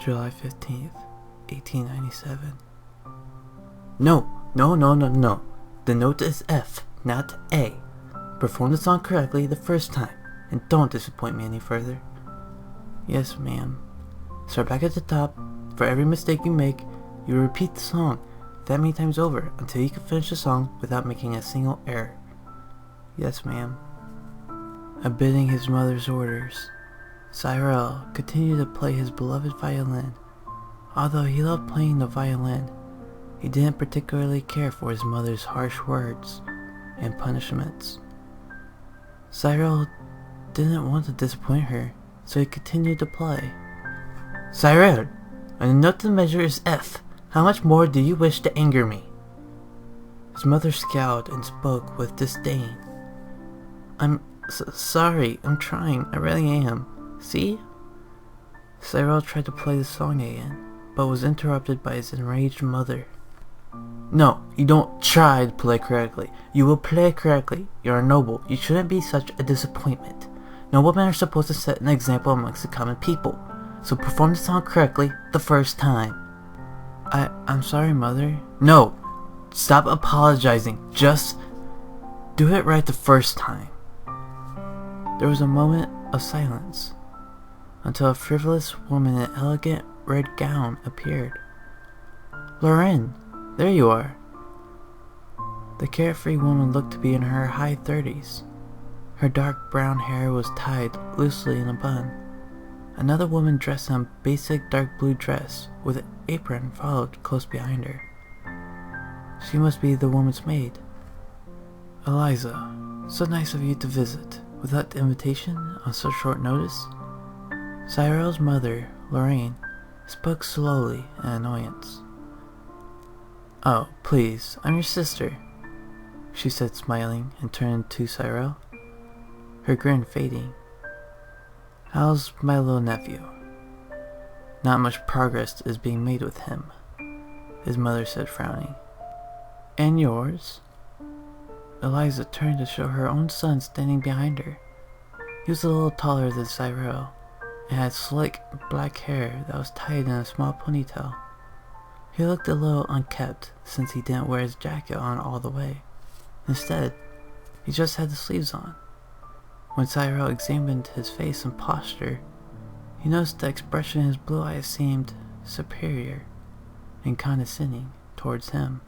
July 15th, 1897. No. The note is F, not A. Perform the song correctly the first time, and don't disappoint me any further. Yes, ma'am. Start back at the top. For every mistake you make, you repeat the song that many times over until you can finish the song without making a single error. Yes, ma'am. Obeying his mother's orders, Cyril continued to play his beloved violin. Although he loved playing the violin, he didn't particularly care for his mother's harsh words and punishments. Cyril didn't want to disappoint her, so he continued to play. Cyril, when the note to measure is F, how much more do you wish to anger me? His mother scowled and spoke with disdain. I'm sorry, I'm trying, I really am. See? Cyril tried to play the song again, but was interrupted by his enraged mother. No, you don't try to play correctly. You will play correctly. You are noble. You shouldn't be such a disappointment. Noblemen are supposed to set an example amongst the common people. So perform the song correctly the first time. I'm sorry, Mother. No! Stop apologizing. Just do it right the first time. There was a moment of silence until a frivolous woman in an elegant red gown appeared. Lorraine, there you are. The carefree woman looked to be in her high 30s. Her dark brown hair was tied loosely in a bun. Another woman dressed in a basic dark blue dress with an apron followed close behind her. She must be the woman's maid. Eliza, so nice of you to visit. Without the invitation on so short notice? Cyril's mother, Lorraine, spoke slowly in annoyance. Oh, please, I'm your sister, she said, smiling, and turned to Cyril, her grin fading. How's my little nephew? Not much progress is being made with him, his mother said, frowning. And yours? Eliza turned to show her own son standing behind her. He was a little taller than Cyril, and had slick black hair that was tied in a small ponytail. He looked a little unkempt since he didn't wear his jacket on all the way. Instead, he just had the sleeves on. When Cyril examined his face and posture, he noticed the expression in his blue eyes seemed superior and condescending towards him.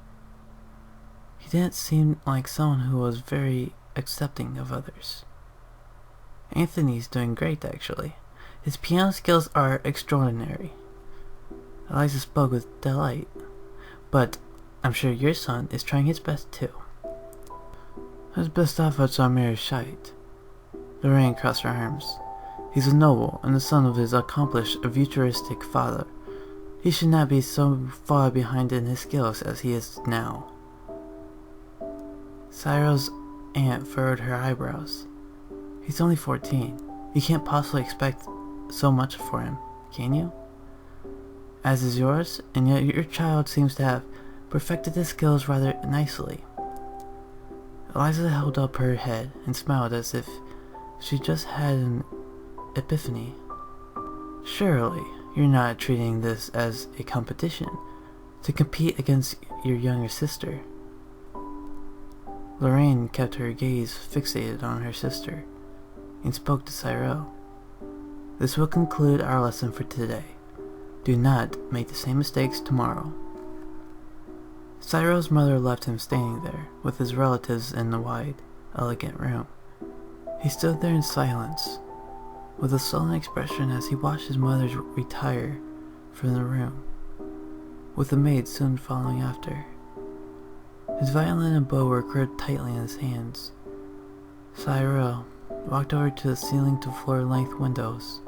He didn't seem like someone who was very accepting of others. Anthony's doing great, actually. His piano skills are extraordinary. Eliza spoke with delight. But I'm sure your son is trying his best too. His best efforts are mere shite. Lorraine crossed her arms. He's a noble and the son of his accomplished futuristic father. He should not be so far behind in his skills as he is now. Cyril's aunt furrowed her eyebrows. He's only 14. You can't possibly expect so much for him, can you? As is yours, and yet your child seems to have perfected his skills rather nicely. Eliza held up her head and smiled as if she just had an epiphany. Surely, you're not treating this as a competition to compete against your younger sister. Lorraine kept her gaze fixated on her sister and spoke to Cyril. This will conclude our lesson for today. Do not make the same mistakes tomorrow. Cyril's mother left him standing there with his relatives in the wide, elegant room. He stood there in silence, with a sullen expression as he watched his mother retire from the room, with the maid soon following after. His violin and bow were gripped tightly in his hands. Cyril walked over to the ceiling-to-floor length windows,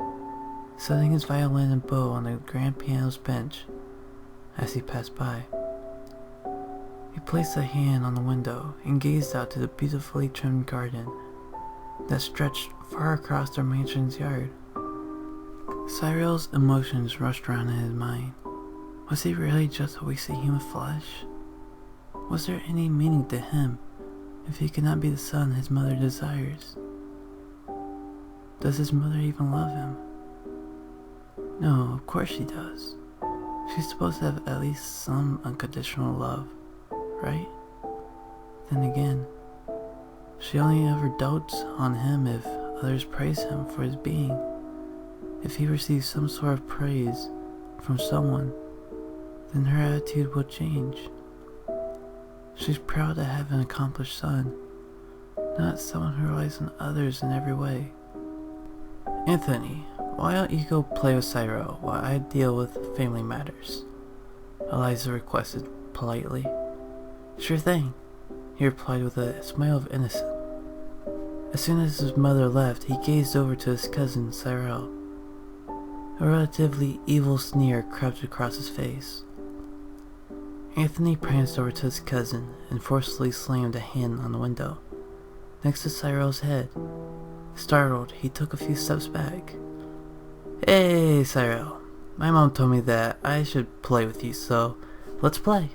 setting his violin and bow on the grand piano's bench as he passed by. He placed a hand on the window and gazed out to the beautifully trimmed garden that stretched far across their mansion's yard. Cyril's emotions rushed around in his mind. Was he really just a waste of human flesh? Was there any meaning to him if he could not be the son his mother desires? Does his mother even love him? No, of course she does. She's supposed to have at least some unconditional love, right? Then again, she only ever dotes on him if others praise him for his being. If he receives some sort of praise from someone, then her attitude will change. She's proud to have an accomplished son, not someone who relies on others in every way. Anthony, why don't you go play with Cyril while I deal with family matters? Eliza requested politely. Sure thing, he replied with a smile of innocence. As soon as his mother left, he gazed over to his cousin Cyril. A relatively evil sneer crept across his face. Anthony pranced over to his cousin and forcefully slammed a hand on the window, next to Cyril's head. Startled, he took a few steps back. Hey, Cyril. My mom told me that I should play with you, so let's play.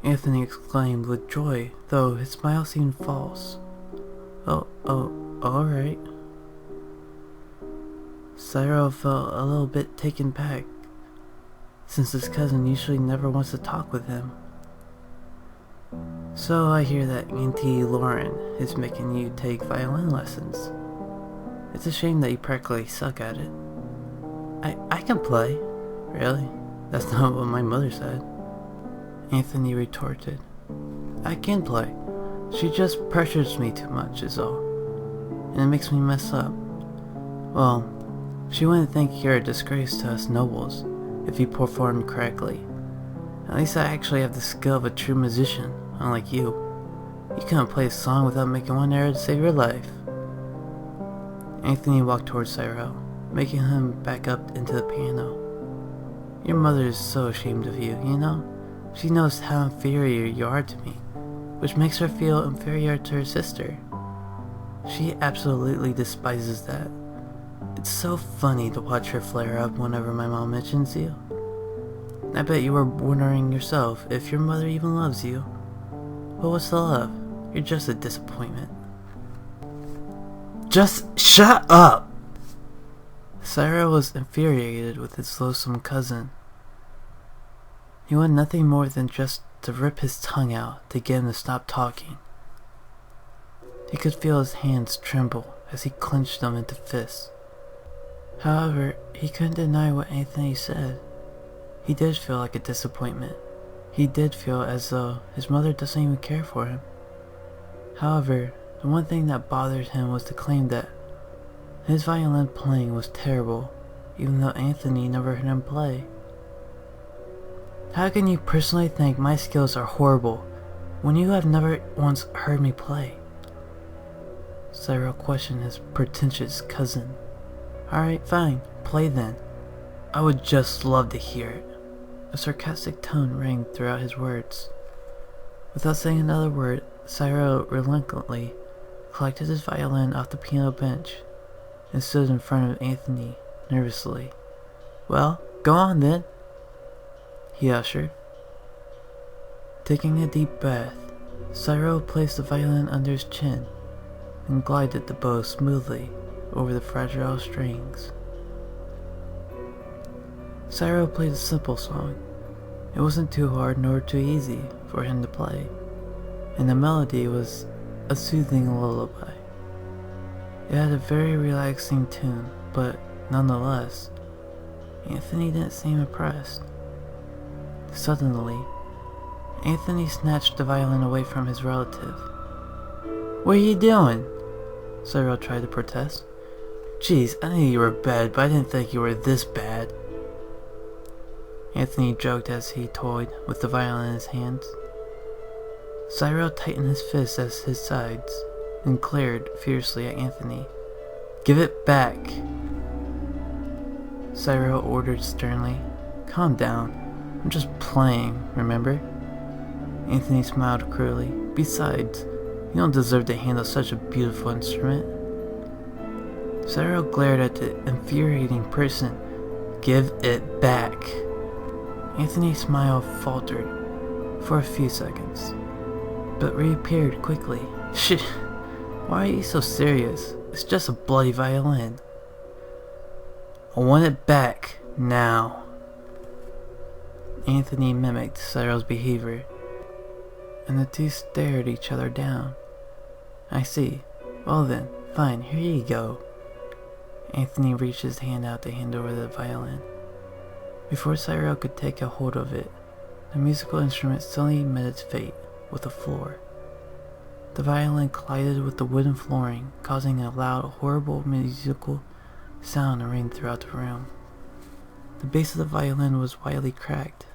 Anthony exclaimed with joy, though his smile seemed false. Oh, alright. Cyril felt a little bit taken back, since his cousin usually never wants to talk with him. So I hear that Auntie Lauren is making you take violin lessons. It's a shame that you practically suck at it. I can play. Really? That's not what my mother said. Anthony retorted. I can play. She just pressures me too much is all. And it makes me mess up. Well, she wouldn't think you're a disgrace to us nobles if you performed correctly. At least I actually have the skill of a true musician, unlike you. You can't play a song without making one error to save your life. Anthony walked towards Cyril, making him back up into the piano. Your mother is so ashamed of you, you know? She knows how inferior you are to me, which makes her feel inferior to her sister. She absolutely despises that. It's so funny to watch her flare up whenever my mom mentions you. I bet you were wondering yourself if your mother even loves you. But what's the love? You're just a disappointment. Just shut up! Cyril was infuriated with his loathsome cousin. He wanted nothing more than just to rip his tongue out to get him to stop talking. He could feel his hands tremble as he clenched them into fists. However, he couldn't deny what Anthony said. He did feel like a disappointment. He did feel as though his mother doesn't even care for him. However, the one thing that bothered him was the claim that his violin playing was terrible, even though Anthony never heard him play. How can you personally think my skills are horrible when you have never once heard me play? Cyril questioned his pretentious cousin. Alright, fine, play then. I would just love to hear it. A sarcastic tone rang throughout his words. Without saying another word, Cyril reluctantly collected his violin off the piano bench and stood in front of Anthony nervously. Well, go on then, he ushered. Taking a deep breath, Cyril placed the violin under his chin and glided the bow smoothly over the fragile strings. Cyril played a simple song. It wasn't too hard nor too easy for him to play, and the melody was a soothing lullaby. It had a very relaxing tune, but nonetheless, Anthony didn't seem impressed. Suddenly, Anthony snatched the violin away from his relative. What are you doing? Cyril tried to protest. Jeez, I knew you were bad, but I didn't think you were this bad. Anthony joked as he toyed with the violin in his hands. Cyril tightened his fists at his sides and glared fiercely at Anthony. Give it back! Cyril ordered sternly. Calm down. I'm just playing, remember? Anthony smiled cruelly. Besides, you don't deserve to handle such a beautiful instrument. Cyril glared at the infuriating person. Give it back! Anthony's smile faltered for a few seconds, but reappeared quickly. Shit! Why are you so serious? It's just a bloody violin. I want it back, now. Anthony mimicked Cyril's behavior, and the two stared each other down. I see. Well then, fine, here you go. Anthony reached his hand out to hand over the violin. Before Cyril could take a hold of it, the musical instrument suddenly met its fate with the floor. The violin collided with the wooden flooring, causing a loud, horrible musical sound to ring throughout the room. The base of the violin was widely cracked,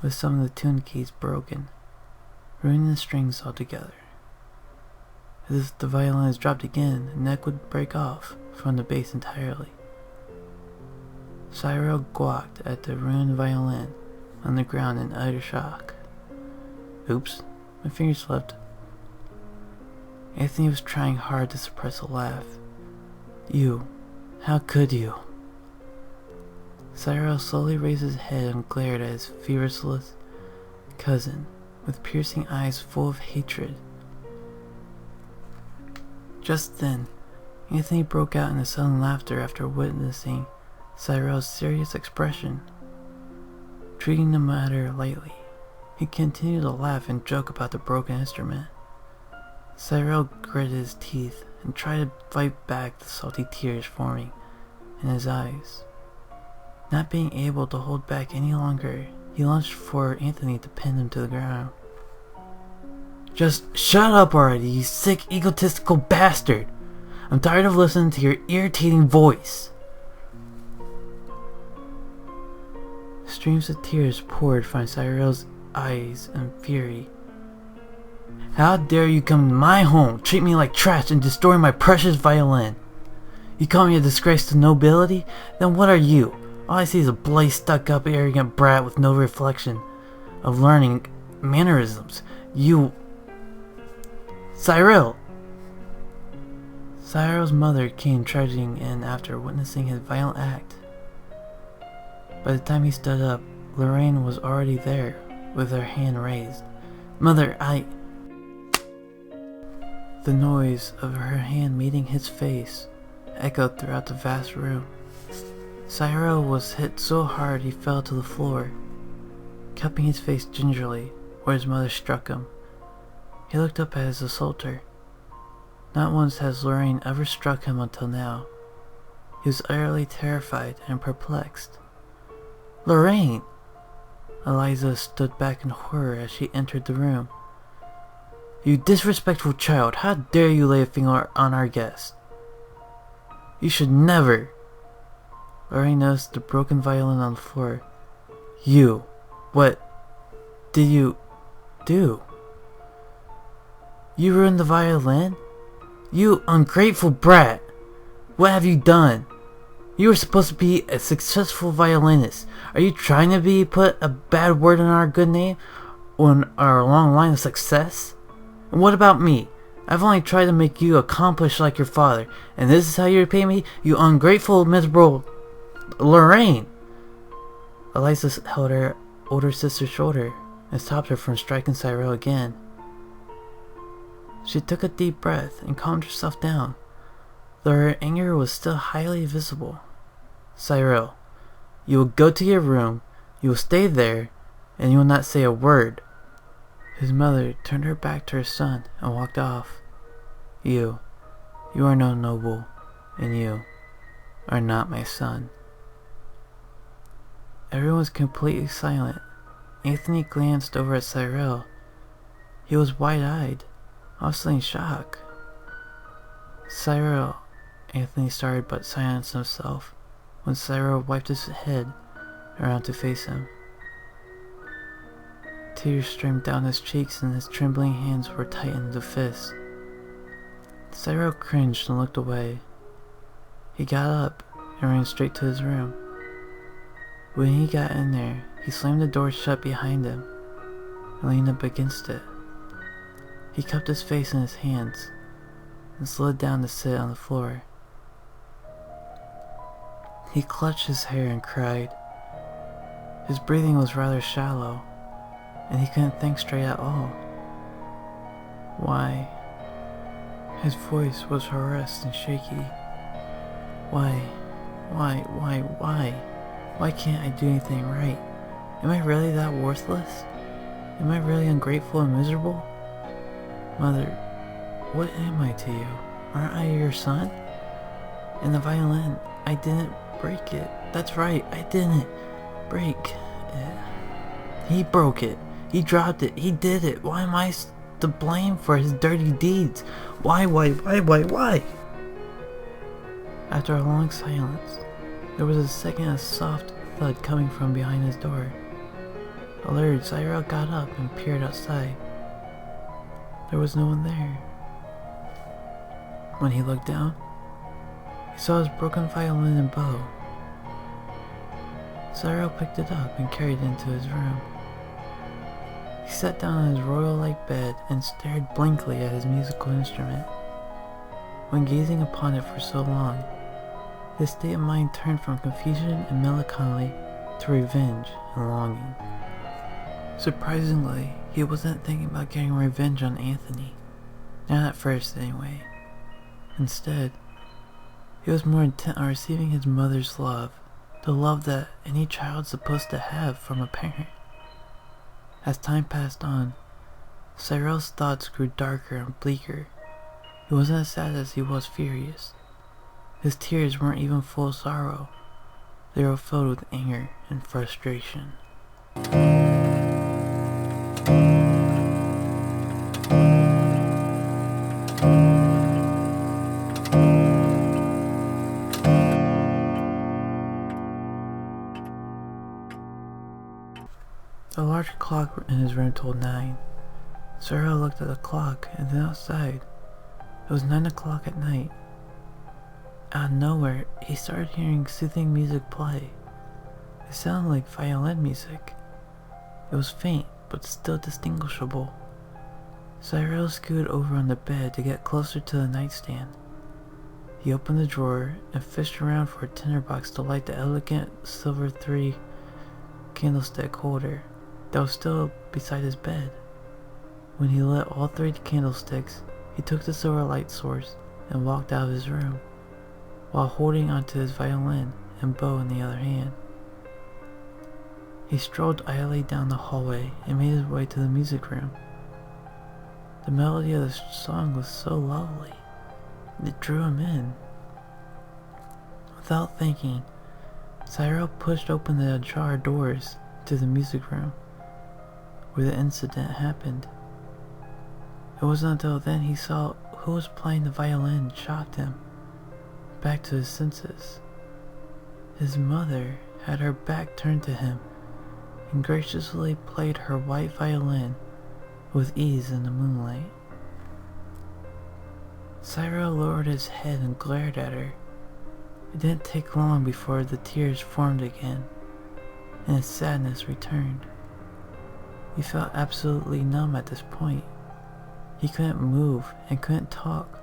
with some of the tune keys broken, ruining the strings altogether. As if the violin is dropped again, the neck would break off from the base entirely. Cyril gawked at the ruined violin on the ground in utter shock. Oops, my finger slipped. Anthony was trying hard to suppress a laugh. You, how could you? Cyril slowly raised his head and glared at his fearless cousin with piercing eyes full of hatred. Just then, Anthony broke out into sudden laughter after witnessing Cyril's serious expression. Treating the matter lightly, he continued to laugh and joke about the broken instrument. Cyril gritted his teeth and tried to fight back the salty tears forming in his eyes. Not being able to hold back any longer, he lunged for Anthony to pin him to the ground. Just shut up already, you sick, egotistical bastard! I'm tired of listening to your irritating voice. Streams of tears poured from Cyril's eyes in fury. How dare you come to my home, treat me like trash, and destroy my precious violin? You call me a disgrace to nobility? Then what are you? All I see is a bloody, stuck-up, arrogant brat with no reflection of learning mannerisms. You... Cyril! Cyril's mother came trudging in after witnessing his violent act. By the time he stood up, Lorraine was already there, with her hand raised. Mother, The noise of her hand meeting his face echoed throughout the vast room. Cyril was hit so hard he fell to the floor, cupping his face gingerly where his mother struck him. He looked up at his assaulter. Not once has Lorraine ever struck him until now. He was utterly terrified and perplexed. Lorraine! Eliza stood back in horror as she entered the room. You disrespectful child, how dare you lay a finger on our guest? You should never... Lorraine noticed the broken violin on the floor. You, what did you do? You ruined the violin? You ungrateful brat! What have you done? You were supposed to be a successful violinist. Are you trying to put a bad word in our good name? On our long line of success? And what about me? I've only tried to make you accomplished like your father, and this is how you repay me? You ungrateful, miserable... Lorraine! Eliza held her older sister's shoulder and stopped her from striking Cyril again. She took a deep breath and calmed herself down, though her anger was still highly visible. Cyril, you will go to your room, you will stay there, and you will not say a word. His mother turned her back to her son and walked off. You are no noble, and you are not my son. Everyone was completely silent. Anthony glanced over at Cyril. He was wide-eyed, obviously in shock. Cyril, Anthony started but silenced himself when Cyril wiped his head around to face him. Tears streamed down his cheeks and his trembling hands were tightened to fists. Cyril cringed and looked away. He got up and ran straight to his room. When he got in there, he slammed the door shut behind him and leaned up against it. He cupped his face in his hands and slid down to sit on the floor. He clutched his hair and cried. His breathing was rather shallow, and he couldn't think straight at all. Why? His voice was harassed and shaky. Why Why? Why can't I do anything right? Am I really that worthless? Am I really ungrateful and miserable? Mother, what am I to you? Aren't I your son? And the violin, I didn't break it. That's right, I didn't break it. He broke it. He dropped it. He did it. Why am I to blame for his dirty deeds? Why? After a long silence, there was a second of soft thud coming from behind his door. Alerted, Cyril got up and peered outside. There was no one there. When he looked down, he saw his broken violin and bow. Cyril picked it up and carried it into his room. He sat down on his royal-like bed and stared blankly at his musical instrument. When gazing upon it for so long, his state of mind turned from confusion and melancholy to revenge and longing. Surprisingly, he wasn't thinking about getting revenge on Anthony. Not at first, anyway. Instead, he was more intent on receiving his mother's love, the love that any child's supposed to have from a parent. As time passed on, Cyril's thoughts grew darker and bleaker. He wasn't as sad as he was furious. His tears weren't even full of sorrow. They were filled with anger and frustration. The large clock in his room told 9. Cyril looked at the clock and then outside. It was 9 o'clock at night. Out of nowhere, he started hearing soothing music play. It sounded like violin music. It was faint, but still distinguishable. Cyril scooted over on the bed to get closer to the nightstand. He opened the drawer and fished around for a tinderbox to light the elegant silver 3 candlestick holder that was still beside his bed. When he lit all 3 candlesticks, he took the silver light source and walked out of his room, while holding onto his violin and bow in the other hand. He strolled idly down the hallway and made his way to the music room. The melody of the song was so lovely, it drew him in. Without thinking, Cyril pushed open the ajar doors to the music room, where the incident happened. It wasn't until then he saw who was playing the violin shocked him back to his senses. His mother had her back turned to him and graciously played her white violin with ease in the moonlight. Cyril lowered his head and glared at her. It didn't take long before the tears formed again, and his sadness returned. He felt absolutely numb at this point. He couldn't move and couldn't talk.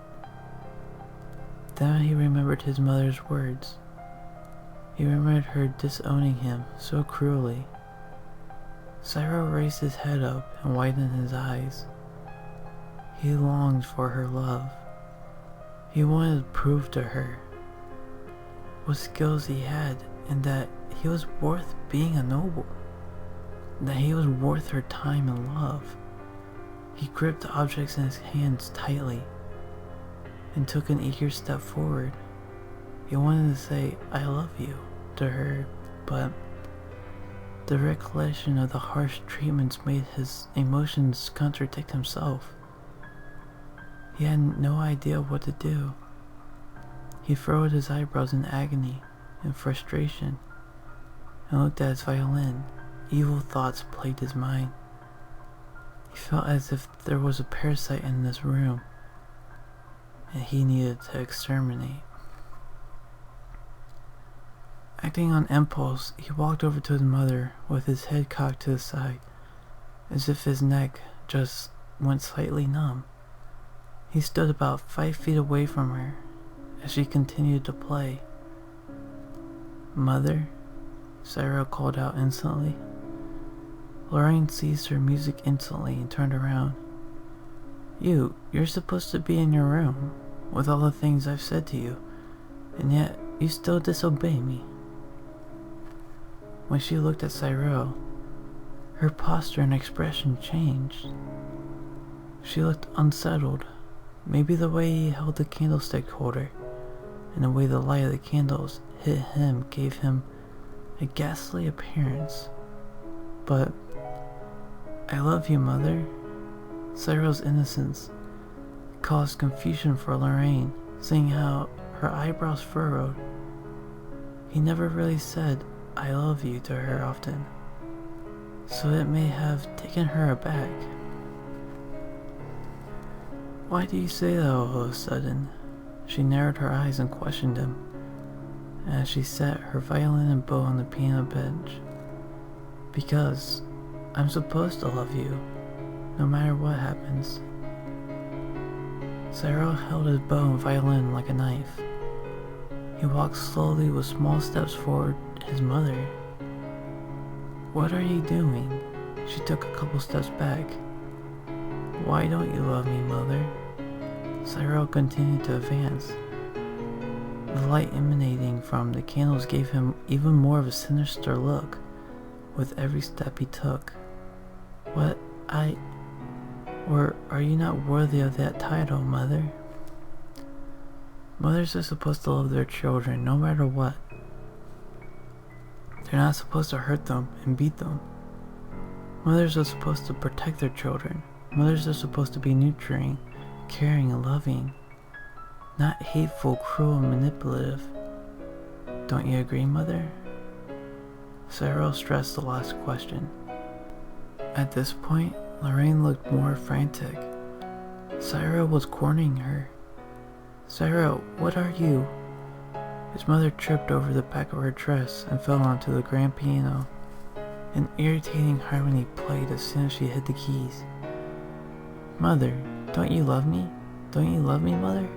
Then he remembered his mother's words. He remembered her disowning him so cruelly. Cyril raised his head up and widened his eyes. He longed for her love. He wanted to prove to her what skills he had and that he was worth being a noble, that he was worth her time and love. He gripped the objects in his hands tightly and took an eager step forward. He wanted to say, "I love you," to her, but the recollection of the harsh treatments made his emotions contradict himself. He had no idea what to do. He furrowed his eyebrows in agony and frustration and looked at his violin. Evil thoughts plagued his mind. He felt as if there was a parasite in this room and he needed to exterminate. Acting on impulse, he walked over to his mother with his head cocked to the side, as if his neck just went slightly numb. He stood about 5 feet away from her as she continued to play. "Mother?" Cyril called out instantly. Lorraine ceased her music instantly and turned around. You're supposed to be in your room with all the things I've said to you, and yet you still disobey me." When she looked at Cyril, her posture and expression changed. She looked unsettled. Maybe the way he held the candlestick holder and the way the light of the candles hit him gave him a ghastly appearance. But, "I love you, Mother." Cyril's innocence caused confusion for Lorraine, seeing how her eyebrows furrowed. He never really said "I love you" to her often, so it may have taken her aback. "Why do you say that all of a sudden?" She narrowed her eyes and questioned him as she set her violin and bow on the piano bench. "Because I'm supposed to love you, no matter what happens." Cyril held his bow and violin like a knife. He walked slowly with small steps forward his mother. "What are you doing?" She took a couple steps back. "Why don't you love me, Mother?" Cyril continued to advance. The light emanating from the candles gave him even more of a sinister look with every step he took. "What, or are you not worthy of that title, Mother?" Mothers are supposed to love their children no matter what. They're not supposed to hurt them and beat them. Mothers are supposed to protect their children. Mothers are supposed to be nurturing, caring, and loving, not hateful, cruel, and manipulative. Don't you agree, Mother? Cyril stressed the last question. At this point, Lorraine looked more frantic. Cyril was cornering her. "Cyril, what are you?" His mother tripped over the back of her dress and fell onto the grand piano. An irritating harmony played as soon as she hit the keys. "Mother, don't you love me? Don't you love me, Mother?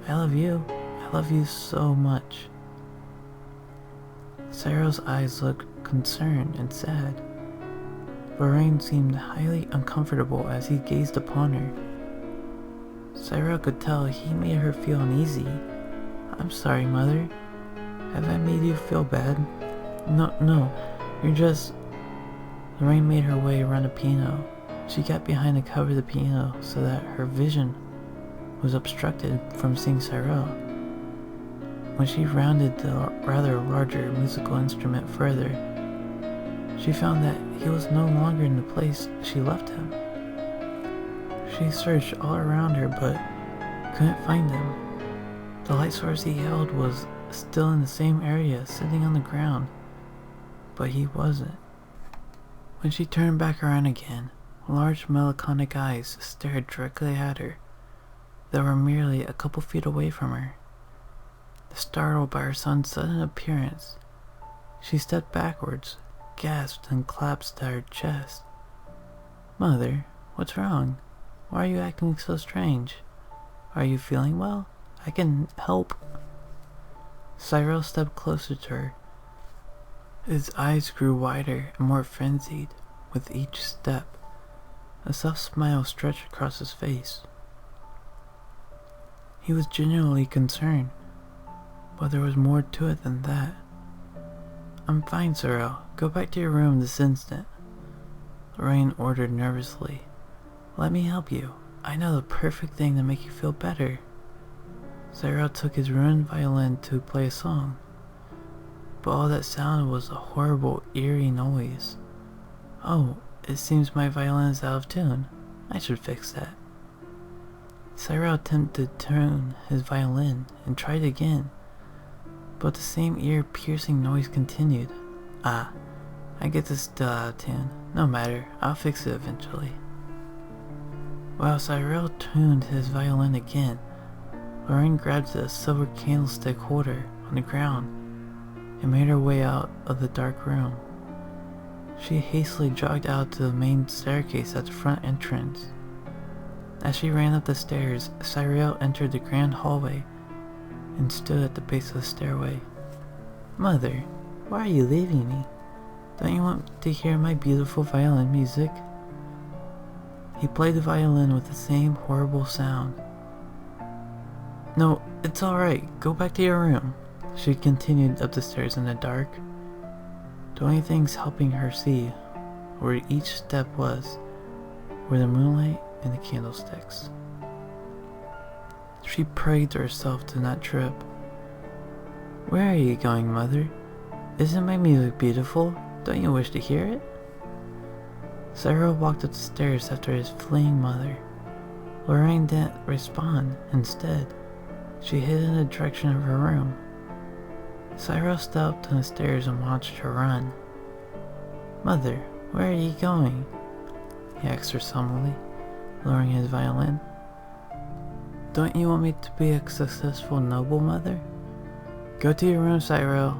I love you. I love you so much." Cyril's eyes looked concerned and sad. Lorraine seemed highly uncomfortable as he gazed upon her. Cyril could tell he made her feel uneasy. "I'm sorry, Mother. Have I made you feel bad?" No, you're just..." Lorraine made her way around the piano. She got behind the cover of the piano so that her vision was obstructed from seeing Cyril. When she rounded the rather larger musical instrument further, she found that he was no longer in the place she left him. She searched all around her but couldn't find him. The light source he held was still in the same area, sitting on the ground, but he wasn't. When she turned back around again, large melancholic eyes stared directly at her. They were merely a couple feet away from her. Startled by her son's sudden appearance, she stepped backwards, gasped, and clasped at her chest. "Mother, what's wrong? Why are you acting so strange? Are you feeling well? I can help." Cyril stepped closer to her. His eyes grew wider and more frenzied with each step. A soft smile stretched across his face. He was genuinely concerned, but there was more to it than that. "I'm fine, Cyril. Go back to your room this instant," Lorraine ordered nervously. "Let me help you. I know the perfect thing to make you feel better." Cyril took his ruined violin to play a song, but all that sounded was a horrible, eerie noise. "Oh, it seems my violin is out of tune. I should fix that." Cyril attempted to tune his violin and tried again, but the same ear-piercing noise continued. "Ah, I get this still out of tune. No matter, I'll fix it eventually." While Cyril tuned his violin again, Lorraine grabbed a silver candlestick holder on the ground and made her way out of the dark room. She hastily jogged out to the main staircase at the front entrance. As she ran up the stairs, Cyril entered the grand hallway and stood at the base of the stairway. "Mother, why are you leaving me? Don't you want to hear my beautiful violin music?" He played the violin with the same horrible sound. "No, it's alright. Go back to your room," She continued up the stairs in the dark. The only things helping her see where each step was were the moonlight and the candlesticks. She prayed to herself to not trip. "Where are you going, Mother? Isn't my music beautiful? Don't you wish to hear it?" Cyril walked up the stairs after his fleeing mother. Lorraine didn't respond. Instead, she hid in the direction of her room. Cyril stepped on the stairs and watched her run. "Mother, where are you going?" he asked her solemnly, lowering his violin. "Don't you want me to be a successful noble, Mother? Go to your room, Cyril,"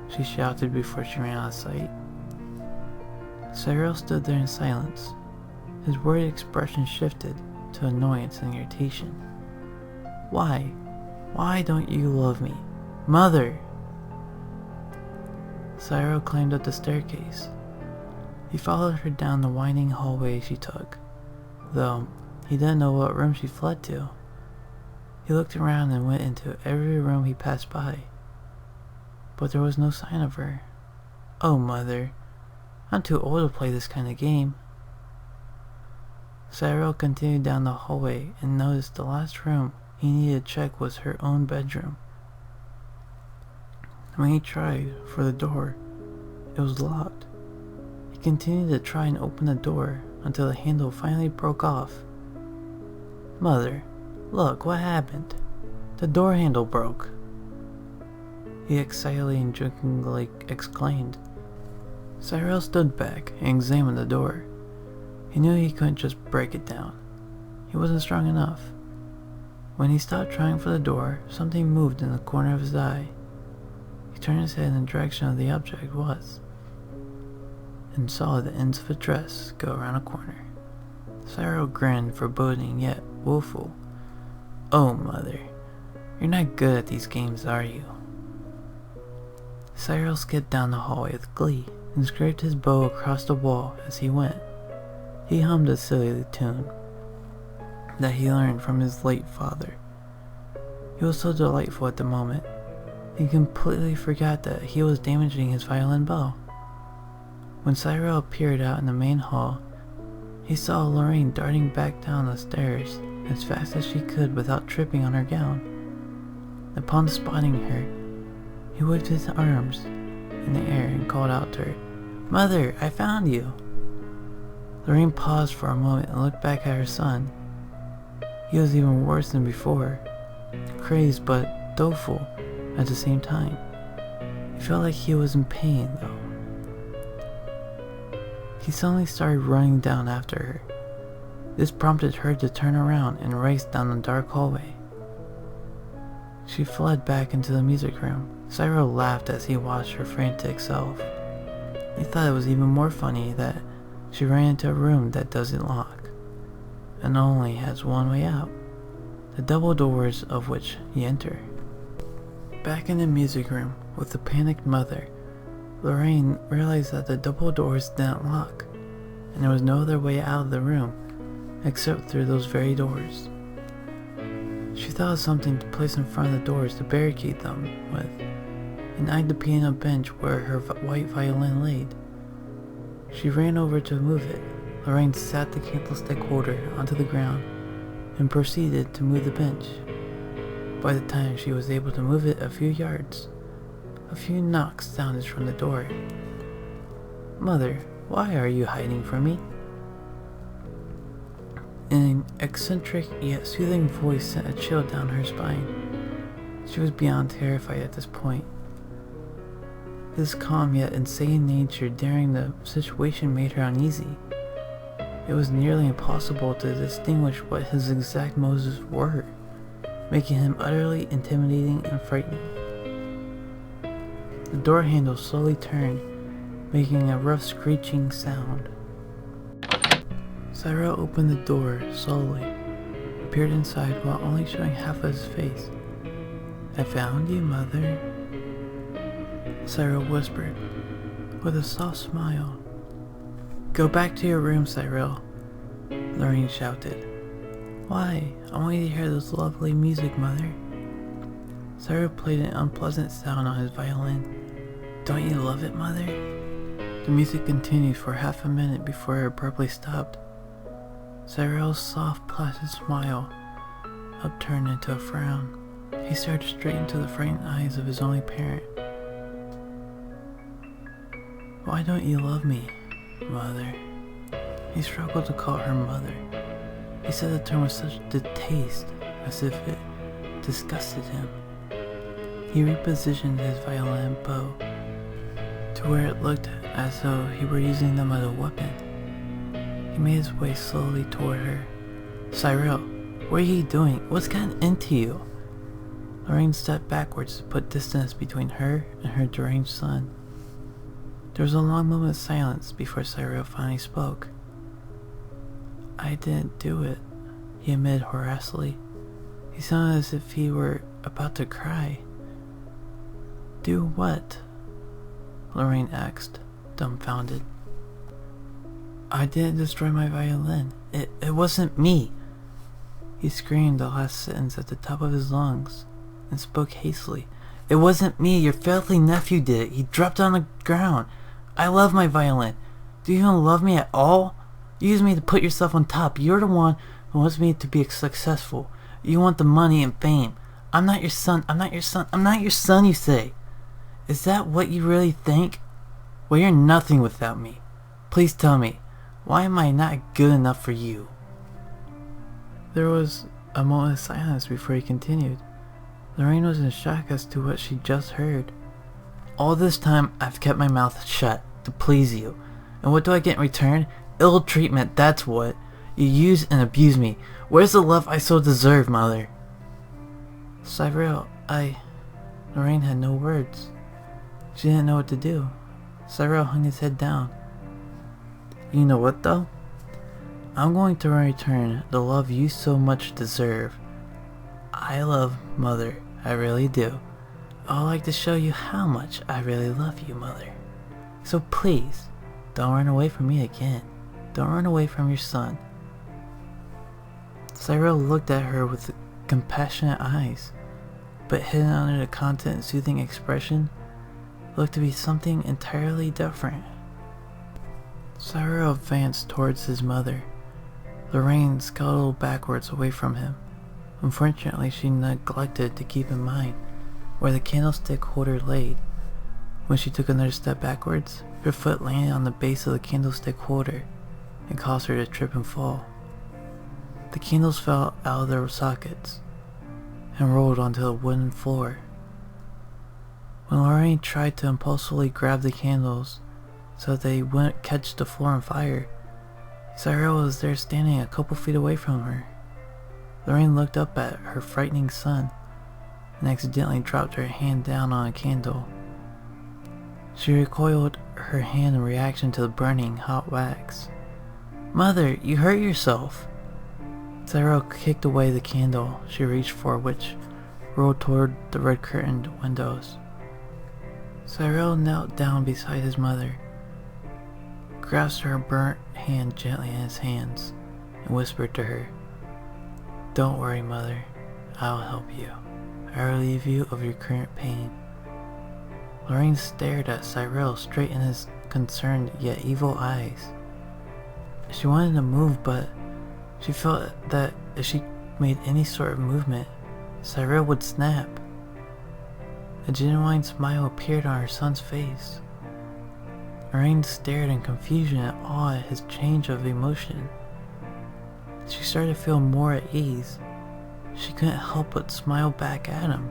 she shouted before she ran out of sight. Cyril stood there in silence. His worried expression shifted to annoyance and irritation. "Why? Why don't you love me? Mother!" Cyril climbed up the staircase. He followed her down the winding hallway she took, though he didn't know what room she fled to. He looked around and went into every room he passed by, but there was no sign of her. "Oh, Mother, I'm too old to play this kind of game." Cyril continued down the hallway and noticed the last room he needed to check was her own bedroom. When he tried for the door, it was locked. He continued to try and open the door until the handle finally broke off. "Mother, look, what happened? The door handle broke," he excitedly and jokingly exclaimed. Cyril stood back and examined the door. He knew he couldn't just break it down. He wasn't strong enough. When he stopped trying for the door, something moved in the corner of his eye. He turned his head in the direction of the object was, and saw the ends of a dress go around a corner. Cyril grinned, foreboding yet woeful. "Oh, Mother, you're not good at these games, are you?" Cyril skipped down the hallway with glee and scraped his bow across the wall as he went. He hummed a silly tune that he learned from his late father. He was so delightful at the moment, he completely forgot that he was damaging his violin bow. When Cyril appeared out in the main hall, he saw Lorraine darting back down the stairs as fast as she could without tripping on her gown. Upon spotting her, he waved his arms in the air and called out to her, "Mother, I found you!" Lorraine paused for a moment and looked back at her son. He was even worse than before, crazed but doleful at the same time. He felt like he was in pain, though. He suddenly started running down after her. This prompted her to turn around and race down the dark hallway. She fled back into the music room. Cyril laughed as he watched her frantic self. He thought it was even more funny that she ran into a room that doesn't lock, and only has one way out, the double doors of which you enter. Back in the music room with the panicked mother, Lorraine realized that the double doors didn't lock, and there was no other way out of the room except through those very doors. She thought of something to place in front of the doors to barricade them with, and eyed the piano bench where her white violin laid. She ran over to move it. Lorraine sat the candlestick holder onto the ground and proceeded to move the bench. By the time she was able to move it a few yards, a few knocks sounded from the door. "Mother, why are you hiding from me?" An eccentric yet soothing voice sent a chill down her spine. She was beyond terrified at this point. His calm yet insane nature during the situation made her uneasy. It was nearly impossible to distinguish what his exact motives were, making him utterly intimidating and frightening. The door handle slowly turned, making a rough screeching sound. Cyril opened the door slowly, peered inside while only showing half of his face. "I found you, Mother," Cyril whispered, with a soft smile. "Go back to your room, Cyril," Lorraine shouted. "Why? I want you to hear this lovely music, Mother." Cyril played an unpleasant sound on his violin. Don't you love it, Mother? The music continued for half a minute before it abruptly stopped. Cyril's soft, placid smile upturned into a frown. He stared straight into the frightened eyes of his only parent. Why don't you love me, Mother? He struggled to call her Mother. He said the term with such distaste, as if it disgusted him. He repositioned his violin bow to where it looked as though he were using them as a weapon. He made his way slowly toward her. Cyril, what are you doing? What's gotten into you? Lorraine stepped backwards to put distance between her and her deranged son. There was a long moment of silence before Cyril finally spoke. I didn't do it, he admitted harassingly. He sounded as if he were about to cry. Do what? Lorraine asked, dumbfounded. I didn't destroy my violin. It wasn't me. He screamed the last sentence at the top of his lungs and spoke hastily. It wasn't me. Your filthy nephew did it. He dropped on the ground. I love my violin. Do you even love me at all? You use me to put yourself on top. You're the one who wants me to be successful. You want the money and fame. I'm not your son. I'm not your son. I'm not your son, you say. Is that what you really think? Well, you're nothing without me. Please tell me, why am I not good enough for you? There was a moment of silence before he continued. Lorraine was in shock as to what she just heard. All this time, I've kept my mouth shut to please you. And what do I get in return? Ill treatment, that's what. You use and abuse me. Where's the love I so deserve, Mother? Cyril, Lorraine had no words. She didn't know what to do. Cyril hung his head down. You know what, though? I'm going to return the love you so much deserve. I love Mother, I really do. I'd like to show you how much I really love you, Mother. So please, don't run away from me again. Don't run away from your son. Cyril looked at her with compassionate eyes, but hidden under the content and soothing expression looked to be something entirely different. Cyril advanced towards his mother. Lorraine scuttled backwards away from him. Unfortunately, she neglected to keep in mind where the candlestick holder lay. When she took another step backwards, her foot landed on the base of the candlestick holder and caused her to trip and fall. The candles fell out of their sockets and rolled onto the wooden floor. When Lorraine tried to impulsively grab the candles so they wouldn't catch the floor on fire, Cyril was there standing a couple feet away from her. Lorraine looked up at her frightening son and accidentally dropped her hand down on a candle. She recoiled her hand in reaction to the burning hot wax. Mother, you hurt yourself! Cyril kicked away the candle she reached for, which rolled toward the red-curtained windows. Cyril knelt down beside his mother, grasped her burnt hand gently in his hands, and whispered to her, Don't worry, Mother. I'll help you. I'll relieve you of your current pain. Lorraine stared at Cyril straight in his concerned yet evil eyes. She wanted to move, but she felt that if she made any sort of movement, Cyril would snap. A genuine smile appeared on her son's face. Lorraine stared in confusion and awe at his change of emotion. She started to feel more at ease. She couldn't help but smile back at him.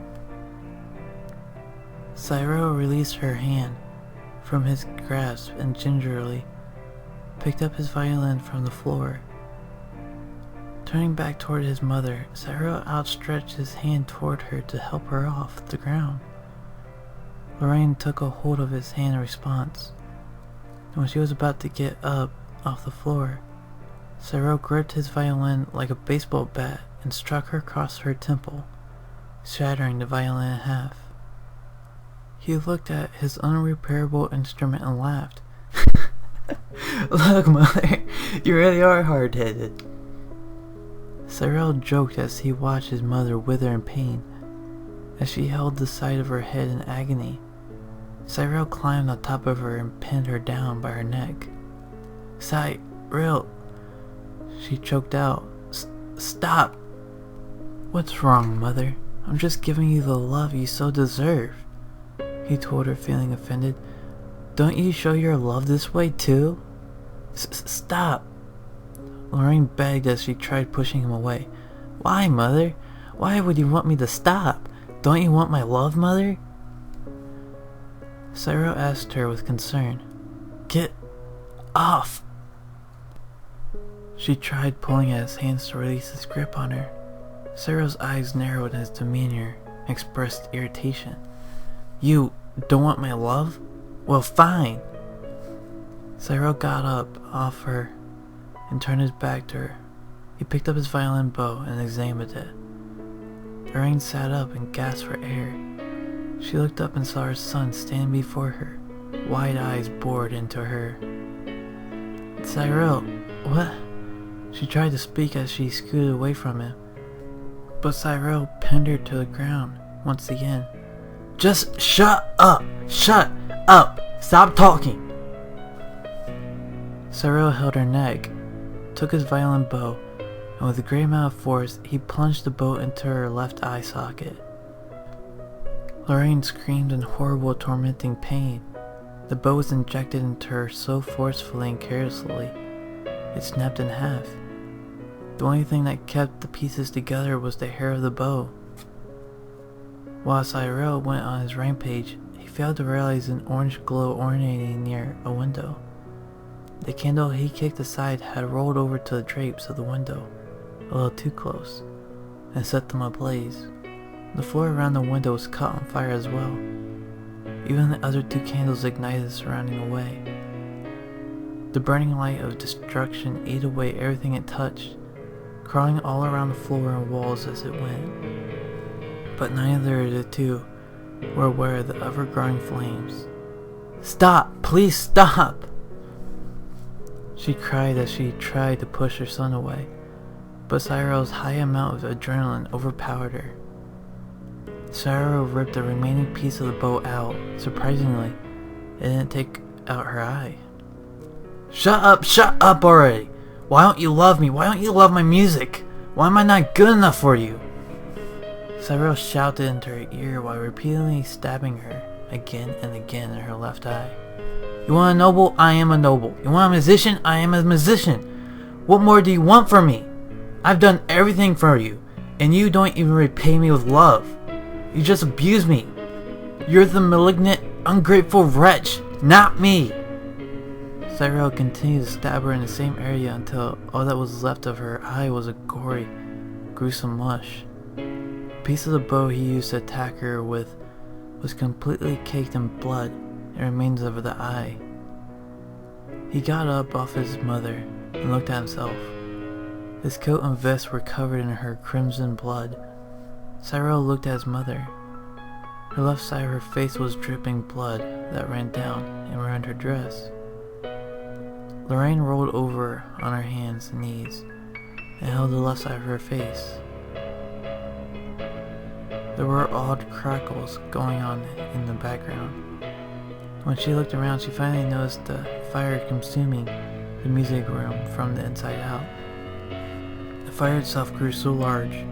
Cyril released her hand from his grasp and gingerly picked up his violin from the floor. Turning back toward his mother, Cyril outstretched his hand toward her to help her off the ground. Lorraine took a hold of his hand in response, and when she was about to get up off the floor, Cyril gripped his violin like a baseball bat and struck her across her temple, shattering the violin in half. He looked at his unrepairable instrument and laughed. Look, Mother, you really are As she held the side of her head in agony, Cyril climbed on top of her and pinned her down by her neck. Cyril, she choked out. Stop! What's wrong, Mother? I'm just giving you the love you so deserve, he told her, feeling offended. Don't you show your love this way too? Stop! Lorraine begged as she tried pushing him away. Why, Mother? Why would you want me to stop? Don't you want my love, Mother? Cyril asked her with concern. Get off! She tried pulling at his hands to release his grip on her. Cyril's eyes narrowed and his demeanor expressed irritation. You don't want my love? Well, fine! Cyril got up off her and turned his back to her. He picked up his violin bow and examined it. Lorraine sat up and gasped for air. She looked up and saw her son standing before her, wide eyes bored into her. Cyril, what? She tried to speak as she scooted away from him, but Cyril pinned her to the ground once again. Just shut up! Shut up! Stop talking! Cyril held her neck, took his violin bow, and with a great amount of force, he plunged the bow into her left eye socket. Lorraine screamed in horrible, tormenting pain. The bow was injected into her so forcefully and carelessly, it snapped in half. The only thing that kept the pieces together was the hair of the bow. While Cyril went on his rampage, he failed to realize an orange glow ornating near a window. The candle he kicked aside had rolled over to the drapes of the window, a little too close, and set them ablaze. The floor around the window was caught on fire as well. Even the other two candles ignited, surrounding away. The burning light of destruction ate away everything it touched, crawling all around the floor and walls as it went. But neither of the two were aware of the ever-growing flames. Stop! Please stop! She cried as she tried to push her son away, but Cyril's high amount of adrenaline overpowered her. Cyril ripped the remaining piece of the bow out. Surprisingly, it didn't take out her eye. Shut up already! Why don't you love me? Why don't you love my music? Why am I not good enough for you? Cyril shouted into her ear while repeatedly stabbing her again and again in her left eye. You want a noble? I am a noble. You want a musician? I am a musician. What more do you want from me? I've done everything for you, and you don't even repay me with love. You just abuse me. You're the malignant, ungrateful wretch, not me. Cyril continued to stab her in the same area until all that was left of her eye was a gory, gruesome mush. The piece of the bow he used to attack her with was completely caked in blood and remains of the eye. He got up off his mother and looked at himself. His coat and vest were covered in her crimson blood. Cyril looked at his mother. Her left side of her face was dripping blood that ran down and around her dress. Lorraine rolled over on her hands and knees and held the left side of her face. There were odd crackles going on in the background. When she looked around, she finally noticed the fire consuming the music room from the inside out. The fire itself grew so large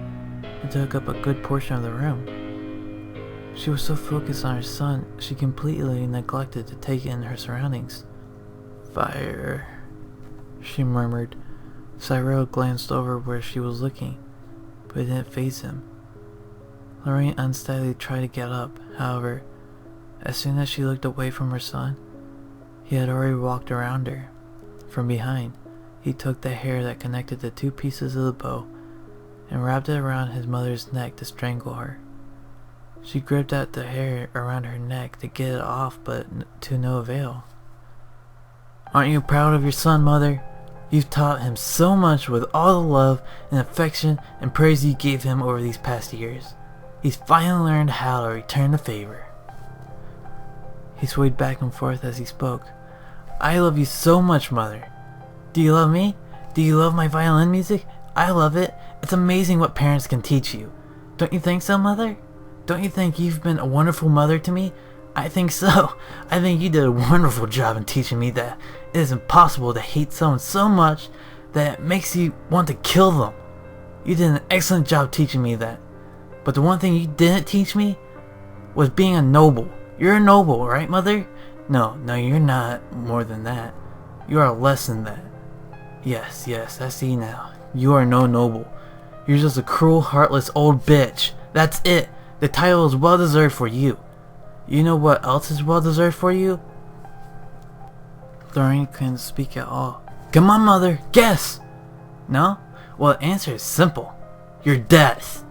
it took up a good portion of the room. She was so focused on her son, she completely neglected to take in her surroundings. Fire, she murmured. Cyril glanced over where she was looking, but it didn't faze him. Lorraine unsteadily tried to get up. However, as soon as she looked away from her son, he had already walked around her. From behind, he took the hair that connected the two pieces of the bow and wrapped it around his mother's neck to strangle her. She gripped at the hair around her neck to get it off, but to no avail. Aren't you proud of your son, Mother? You've taught him so much with all the love and affection and praise you gave him over these past years. He's finally learned how to return the favor. He swayed back and forth as he spoke. I love you so much, Mother. Do you love me? Do you love my violin music? I love it. It's amazing what parents can teach you. Don't you think so, Mother? Don't you think you've been a wonderful mother to me? I think so. I think you did a wonderful job in teaching me that it is impossible to hate someone so much that it makes you want to kill them. You did an excellent job teaching me that. But the one thing you didn't teach me was being a noble. You're a noble, right, Mother? No, you're not more than that. You are less than that. Yes, I see now. You are no noble. You're just a cruel, heartless old bitch. That's it. The title is well deserved for you. You know what else is well deserved for you? Lorraine couldn't speak at all. Come on, Mother, guess! No? Well, the answer is simple. Your death.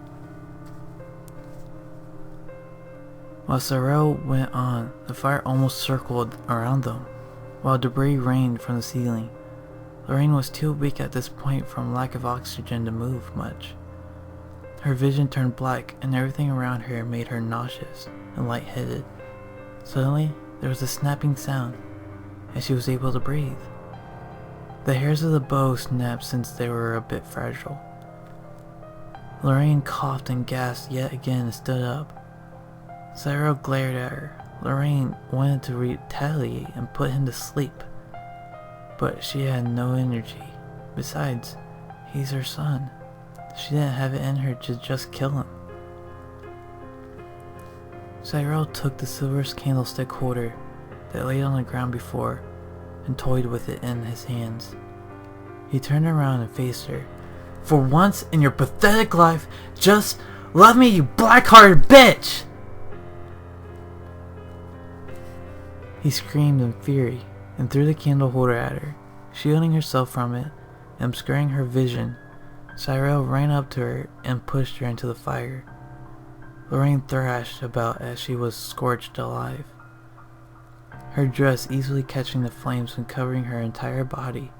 While Cyril went on, the fire almost circled around them, while debris rained from the ceiling. Lorraine was too weak at this point from lack of oxygen to move much. Her vision turned black, and everything around her made her nauseous and lightheaded. Suddenly, there was a snapping sound, and she was able to breathe. The hairs of the bow snapped since they were a bit fragile. Lorraine coughed and gasped yet again and stood up. Cyril glared at her. Lorraine wanted to retaliate and put him to sleep, but she had no energy. Besides, he's her son. She didn't have it in her to just kill him. Cyril took the silver candlestick holder that lay on the ground before and toyed with it in his hands. He turned around and faced her. For once in your pathetic life, just love me, you black-hearted bitch! He screamed in fury and threw the candle holder at her, shielding herself from it and obscuring her vision. Cyril ran up to her and pushed her into the fire. Lorraine thrashed about as she was scorched alive, her dress easily catching the flames and covering her entire body.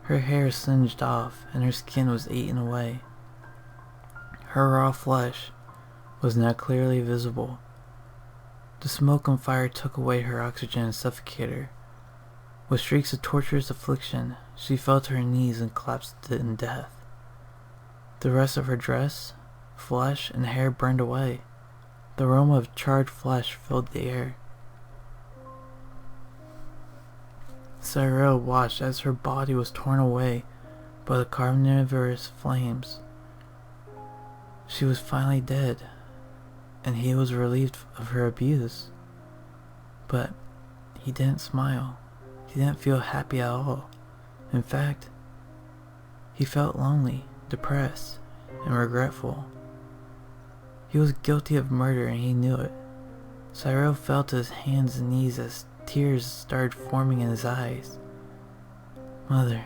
Her hair singed off and her skin was eaten away. Her raw flesh was now clearly visible. The smoke and fire took away her oxygen and suffocated her. With shrieks of torturous affliction, she fell to her knees and collapsed in death. The rest of her dress, flesh, and hair burned away. The aroma of charred flesh filled the air. Cyril watched as her body was torn away by the carnivorous flames. She was finally dead, and he was relieved of her abuse. But he didn't smile. He didn't feel happy at all. In fact, he felt lonely, depressed, and regretful. He was guilty of murder and he knew it. Cyril fell to his hands and knees as tears started forming in his eyes. Mother,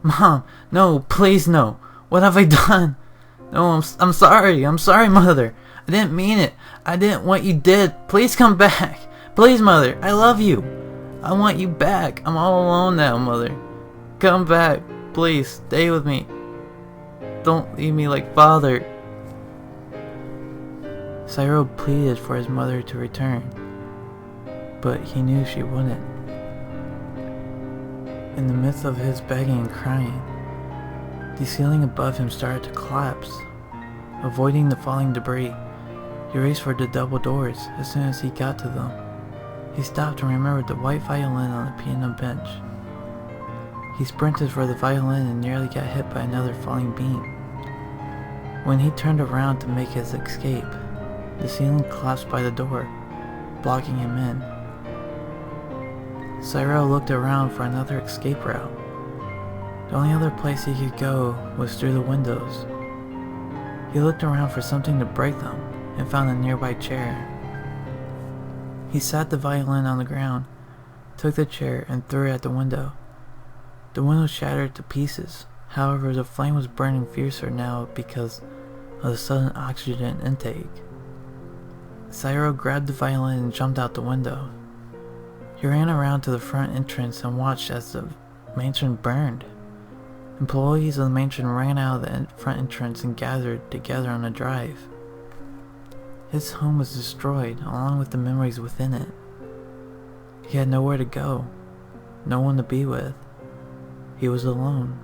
Mom, no, please no. What have I done? No, I'm sorry, Mother. I didn't mean it. I didn't want you dead. Please come back. Please, Mother, I love you. I want you back. I'm all alone now, Mother. Come back. Please, stay with me. Don't leave me like Father. Cyril pleaded for his mother to return, but he knew she wouldn't. In the midst of his begging and crying, the ceiling above him started to collapse. Avoiding the falling debris, he raced for the double doors. As soon as he got to them, he stopped and remembered the white violin on the piano bench. He sprinted for the violin and nearly got hit by another falling beam. When he turned around to make his escape, the ceiling collapsed by the door, blocking him in. Cyril looked around for another escape route. The only other place he could go was through the windows. He looked around for something to break them and found a nearby chair. He sat the violin on the ground, took the chair, and threw it at the window. The window shattered to pieces. However, the flame was burning fiercer now because of the sudden oxygen intake. Cyril grabbed the violin and jumped out the window. He ran around to the front entrance and watched as the mansion burned. Employees of the mansion ran out of the front entrance and gathered together on a drive. His home was destroyed, along with the memories within it. He had nowhere to go, no one to be with. He was alone.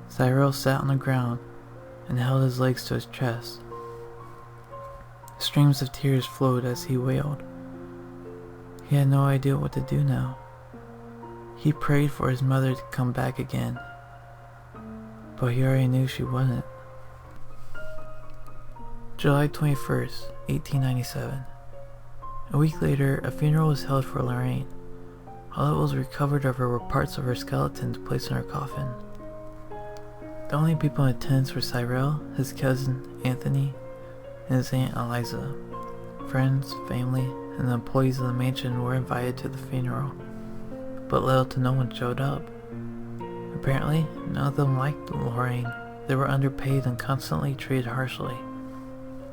Cyril sat on the ground and held his legs to his chest. Streams of tears flowed as he wailed. He had no idea what to do now. He prayed for his mother to come back again, but he already knew she wouldn't. July 21st, 1897. A week later, a funeral was held for Lorraine. All that was recovered of her were parts of her skeleton placed in her coffin. The only people in attendance were Cyril, his cousin Anthony, and his aunt Eliza. Friends, family, and the employees of the mansion were invited to the funeral, but little to no one showed up. Apparently, none of them liked Lorraine. They were underpaid and constantly treated harshly,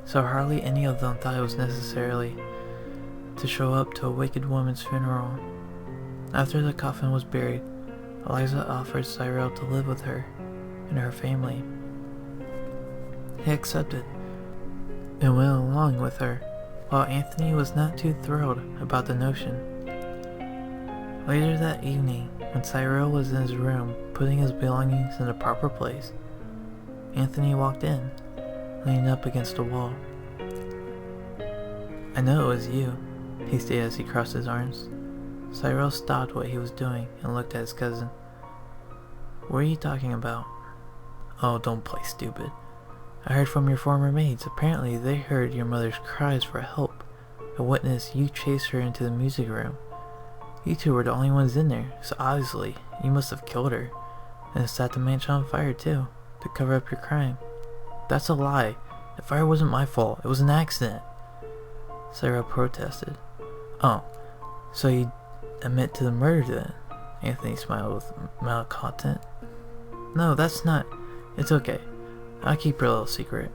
so hardly any of them thought it was necessary to show up to a wicked woman's funeral. After the coffin was buried, Eliza offered Cyril to live with her and her family. He accepted and went along with her, while Anthony was not too thrilled about the notion. Later that evening, when Cyril was in his room putting his belongings in the proper place, Anthony walked in, leaning up against a wall. "I know it was you," he stated as he crossed his arms. Cyril stopped what he was doing and looked at his cousin. "What are you talking about?" "Oh, don't play stupid. I heard from your former maids. Apparently they heard your mother's cries for help and witnessed you chase her into the music room. You two were the only ones in there, so obviously you must have killed her and set the mansion on fire too, to cover up your crime." "That's a lie. The fire wasn't my fault. It was an accident," Cyril protested. "Oh, so you admit to the murder then?" Anthony smiled with mild content. "No, that's not. It's okay. I'll keep your little secret,"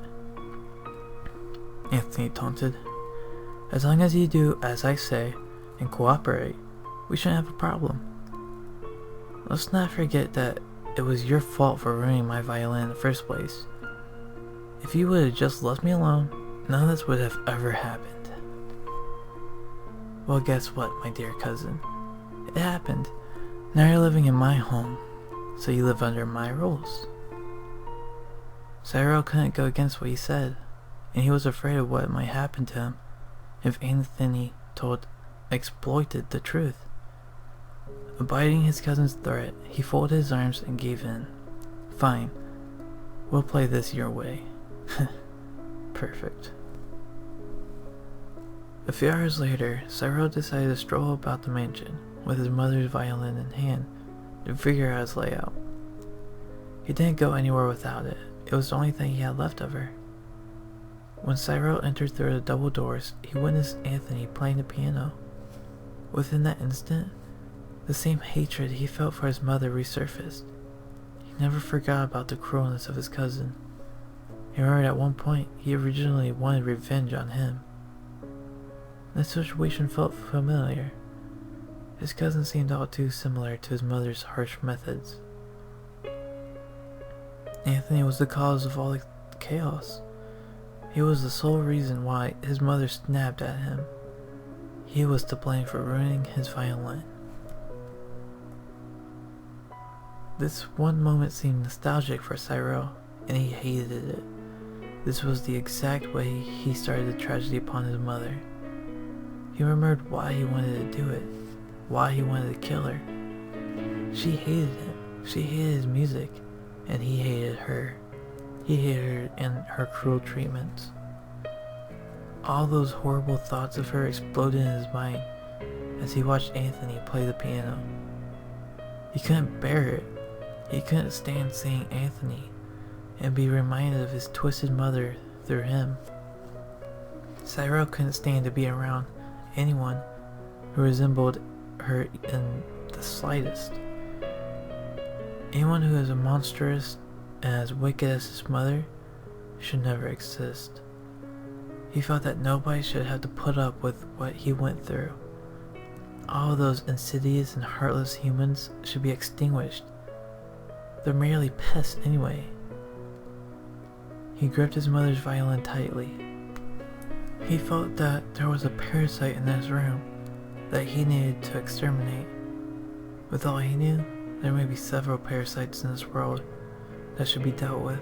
Anthony taunted. "As long as you do as I say and cooperate, we shouldn't have a problem. Let's not forget that it was your fault for ruining my violin in the first place. If you would have just left me alone, none of this would have ever happened." "Well, guess what, my dear cousin? It happened. Now you're living in my home, so you live under my rules." Cyril couldn't go against what he said, and he was afraid of what might happen to him if Anthony exploited the truth. Abiding his cousin's threat, he folded his arms and gave in. "Fine, we'll play this your way." Perfect. A few hours later, Cyril decided to stroll about the mansion with his mother's violin in hand to figure out his layout. He didn't go anywhere without it. It was the only thing he had left of her. When Cyril entered through the double doors, he witnessed Anthony playing the piano. Within that instant, the same hatred he felt for his mother resurfaced. He never forgot about the cruelness of his cousin. He remembered at one point he originally wanted revenge on him. The situation felt familiar. His cousin seemed all too similar to his mother's harsh methods. Anthony was the cause of all the chaos. He was the sole reason why his mother snapped at him. He was to blame for ruining his violin. This one moment seemed nostalgic for Cyril, and he hated it. This was the exact way he started the tragedy upon his mother. He remembered why he wanted to do it, why he wanted to kill her. She hated him, she hated his music, and he hated her. He hated her and her cruel treatments. All those horrible thoughts of her exploded in his mind as he watched Anthony play the piano. He couldn't bear it. He couldn't stand seeing Anthony and be reminded of his twisted mother through him. Cyril couldn't stand to be around anyone who resembled her in the slightest. Anyone who is as monstrous and as wicked as his mother should never exist. He felt that nobody should have to put up with what he went through. All those insidious and heartless humans should be extinguished. They're merely pests anyway. He gripped his mother's violin tightly. He felt that there was a parasite in this room that he needed to exterminate. With all he knew, there may be several parasites in this world that should be dealt with.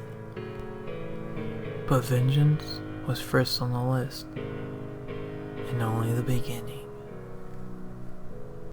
But vengeance was first on the list, and only the beginning.